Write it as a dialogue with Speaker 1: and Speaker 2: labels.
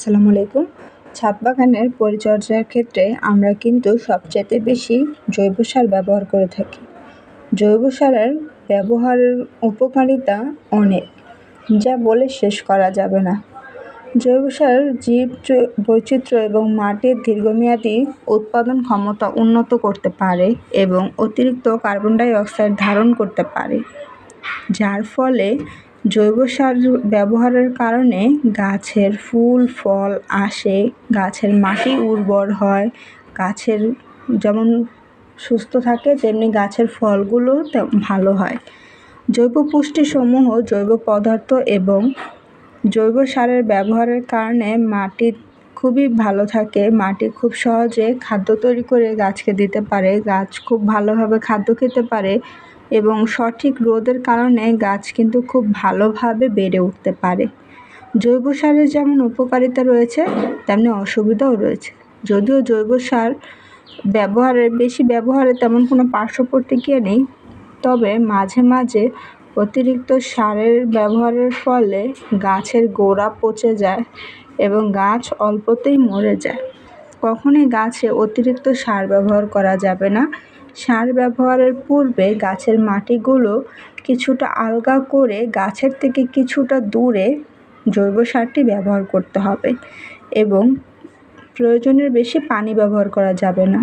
Speaker 1: আসসালামু আলাইকুম। ছাদ বাগানের পরিচর্যার ক্ষেত্রে আমরা কিন্তু সবচাইতে বেশি জৈব সার ব্যবহার করে থাকি। জৈব সারের ব্যবহারের উপকারিতা অনেক, যা বলে শেষ করা যাবে না। জৈব সার জীব বৈচিত্র্য এবং মাটির দীর্ঘমেয়াদী উৎপাদন ক্ষমতা উন্নত করতে পারে এবং অতিরিক্ত কার্বন ডাই অক্সাইড ধারণ করতে পারে, যার ফলে জৈব সার ব্যবহারের কারণে গাছের ফুল ফল আসে, গাছের মাটি উর্বর হয়, গাছের যেমন সুস্থ থাকে তেমনি গাছের ফলগুলো ভালো হয়। জৈব পুষ্টিসমূহ জৈব পদার্থ এবং জৈব সারের ব্যবহারের কারণে মাটি খুবই ভালো থাকে। মাটি খুব সহজে খাদ্য তৈরি করে গাছকে দিতে পারে, গাছ খুব ভালোভাবে খাদ্য খেতে পারে এবং সঠিক রোদের কারণে গাছ কিন্তু খুব ভালোভাবে বেড়ে উঠতে পারে। জৈব সারের যেমন উপকারিতা রয়েছে তেমনি অসুবিধাও রয়েছে। যদিও জৈব সার বেশি ব্যবহারে তেমন কোনো পার্শ্ব প্রতিক্রিয়া নেই, তবে মাঝে মাঝে অতিরিক্ত সারের ব্যবহারের ফলে গাছের গোড়া পচে যায় এবং গাছ অল্পতেই মরে যায়। কখনোই গাছে অতিরিক্ত সার ব্যবহার করা যাবে না। সার ব্যবহারের পূর্বে গাছের মাটিগুলো কিছুটা আলগা করে গাছের থেকে কিছুটা দূরে জৈব সারটি ব্যবহার করতে হবে এবং প্রয়োজনের বেশি পানি ব্যবহার করা যাবে না।